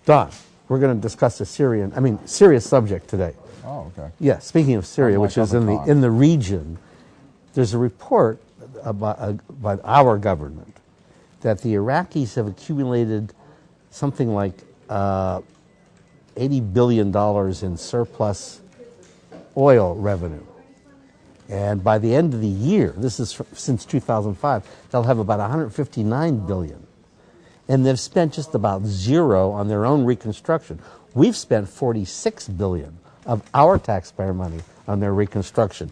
Don, we're going to discuss a serious subject today. Oh, okay. Yeah, speaking of Syria, which is in the region, there's a report by our government that the Iraqis have accumulated something like $80 billion in surplus oil revenue. And by the end of the year, this is since 2005, they'll have about $159 billion. And they've spent just about zero on their own reconstruction. We've spent $46 billion of our taxpayer money on their reconstruction.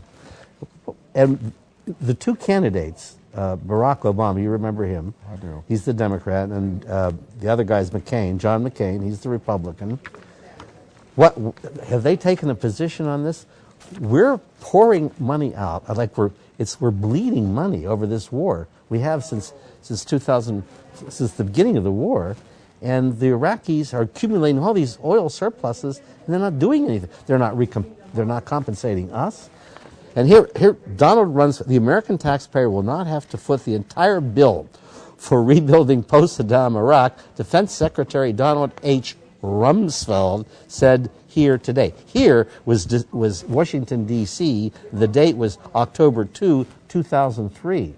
And the two candidates, Barack Obama, you remember him? I do. He's the Democrat, and the other guy's McCain, John McCain, he's the Republican. What have they taken a position on this? We're pouring money out, like we're bleeding money over this war. We have since the beginning of the war, and the Iraqis are accumulating all these oil surpluses, and they're not doing anything. They're not compensating us. And here Donald runs. The American taxpayer will not have to foot the entire bill for rebuilding post-Saddam Iraq. Defense Secretary Donald H. Rumsfeld said here today. Here was Washington, D.C. The date was October 2, 2003.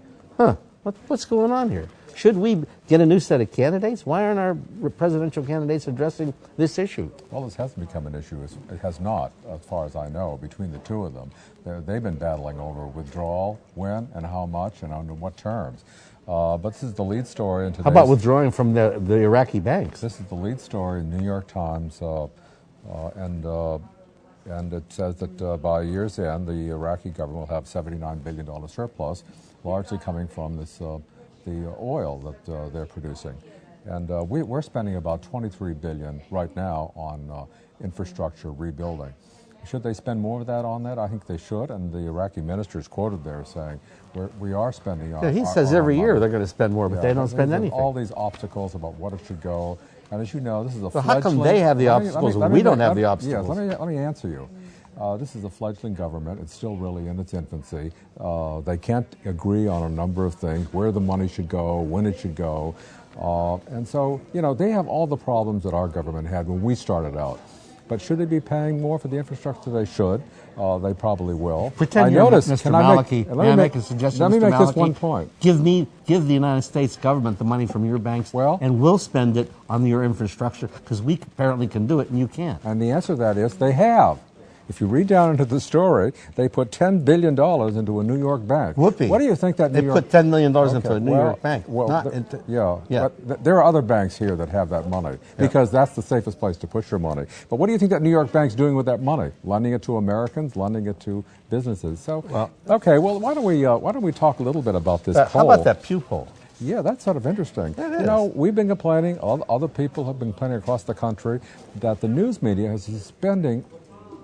What's going on here? Should we get a new set of candidates? Why aren't our presidential candidates addressing this issue? Well, this hasn't become an issue. It has not, as far as I know, between the two of them. They've been battling over withdrawal, when and how much, and under what terms. But this is the lead story in today's... How about withdrawing from the Iraqi banks? This is the lead story in the New York Times, and it says that by year's end, the Iraqi government will have $79 billion surplus, largely coming from this the oil that they're producing. And we're spending about $23 billion right now on infrastructure rebuilding. Should they spend more of that on that? I think they should, and the Iraqi minister is quoted there saying, we are spending on... Yeah, he says every year they're going to spend more, but they don't spend anything. All these obstacles about what it should go, and as you know, this is a fledgling... How come they have the obstacles and we don't have the obstacles? Yes, let me answer you. This is a fledgling government. It's still really in its infancy. They can't agree on a number of things, where the money should go, when it should go. And so, they have all the problems that our government had when we started out. But should they be paying more for the infrastructure? They should. They probably will. Pretend you're Mr. Maliki. May I make a suggestion, Let me Mr. make Maliki? this one point. Give the United States government the money from your banks, and we'll spend it on your infrastructure, because we apparently can do it and you can't. And the answer to that is they have. If you read down into the story, they put $10 billion into a New York bank. Whoopee. What do you think that They put $10 million into a New York bank. Yeah. But there are other banks here that have that money, because that's the safest place to put your money. But what do you think that New York bank's doing with that money? Lending it to Americans, lending it to businesses. So, why don't we talk a little bit about this poll? How about that Pew poll? Yeah, that's sort of interesting. We've been complaining, other people have been complaining across the country, that the news media is spending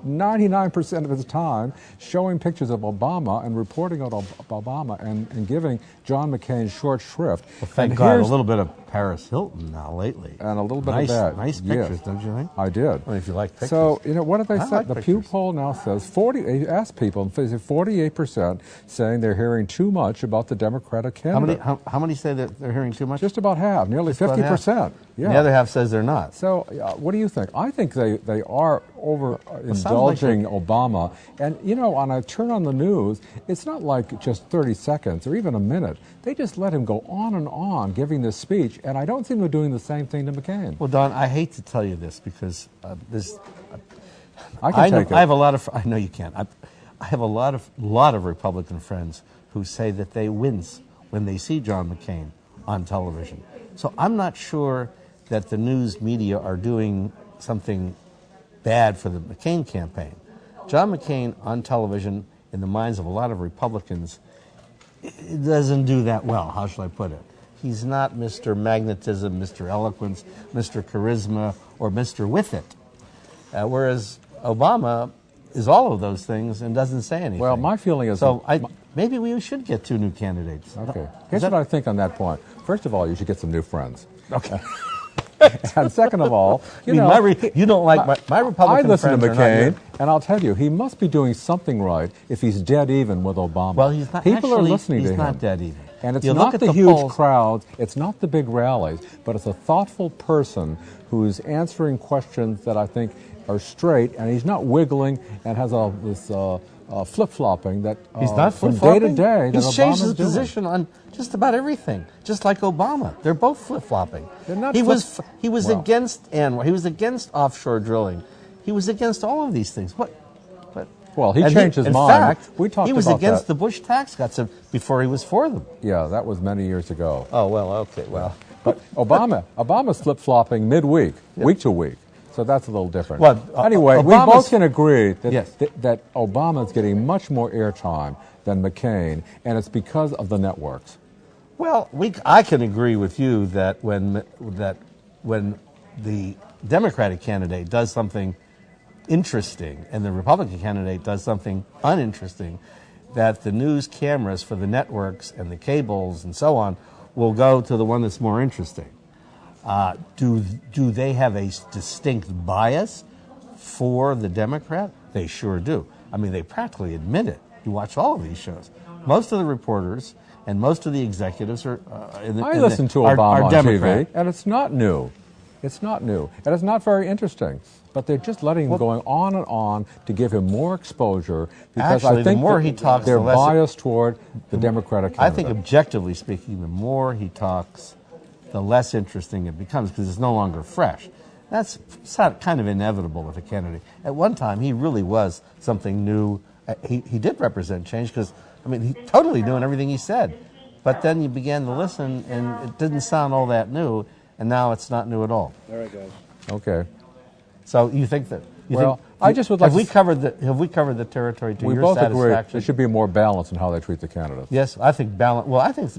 99% of its time showing pictures of Obama and reporting on Obama and giving John McCain short shrift. Well, thank God, a little bit of Paris Hilton now lately. And a little bit of that. Nice pictures, don't you think? I did. Well, if you like pictures. So, what did they say? Like the pictures. Pew poll now says, they asked people, and 48% saying they're hearing too much about the Democratic candidate. How many say that they're hearing too much? Just about half, nearly 50%. Yeah. The other half says they're not. So, what do you think? I think they are overindulging Obama. And, on a turn on the news, it's not like just 30 seconds or even a minute. They just let him go on and on giving this speech, and I don't think they're doing the same thing to McCain. Well, Don, I hate to tell you this, because I can take it. I have a lot of... I know you can't. I have a lot of Republican friends who say that they wince when they see John McCain on television. So I'm not sure that the news media are doing something bad for the McCain campaign. John McCain on television, in the minds of a lot of Republicans, it doesn't do that well. How shall I put it? He's not Mr. Magnetism, Mr. Eloquence, Mr. Charisma, or Mr. With It. Whereas Obama is all of those things and doesn't say anything. Well, my feeling is... So maybe we should get two new candidates. Okay. Here's what I think on that point. First of all, you should get some new friends. Okay. And second of all, you don't like my Republican I listen to McCain, and I'll tell you, he must be doing something right if he's dead even with Obama. Well, he's not. People actually, are listening to him. He's not dead even. And it's you not look at the the huge polls, crowds, it's not the big rallies, but it's a thoughtful person who's answering questions that I think are straight, and he's not wiggling and has this flip-flopping that he's not from flip-flopping. day to day that He's changed his Obama's doing. position on just about everything, just like Obama. They're both flip-flopping. They're not he was well. against ANWR. He was against offshore drilling. He was against all of these things. Well, he and changed his in mind. Fact, We talked he was about against that. the Bush tax cuts before he was for them. Yeah, that was many years ago. Oh, well, okay, well. But Obama's flip-flopping midweek, week to week. So that's a little different. Well, anyway, we Obama's- both can agree that, Yes. that Obama's getting much more airtime than McCain, and it's because of the networks. Well, I can agree with you that when the Democratic candidate does something interesting and the Republican candidate does something uninteresting, that the news cameras for the networks and the cables and so on will go to the one that's more interesting. Do they have a distinct bias for the Democrat? They sure do. I mean, they practically admit it. You watch all of these shows. Most of the reporters and most of the executives are I listen to Obama are on Democrat. TV, and it's not new. It's not new, and it's not very interesting. But they're just letting him going on and on to give him more exposure because Actually, I think the more he talks, they're the less biased toward the Democratic I candidate. think objectively speaking, the more he talks, the less interesting it becomes because it's no longer fresh. That's kind of inevitable with a candidate. At one time, he really was something new. He did represent change because, I mean, he totally doing everything he said. But then you began to listen, and it didn't sound all that new, and now it's not new at all. All right, guys. Okay. So you think that? I just would like have we to covered the territory to We your both agree satisfaction? there should be more balance in how they treat the candidates. Yes, I think balance. Well, I think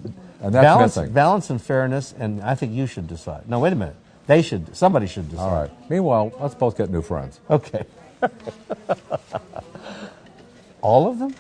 And that's missing. balance and fairness, and I think you should decide. No, wait a minute. They should. Somebody should decide. All right. Meanwhile, let's both get new friends. Okay. All of them?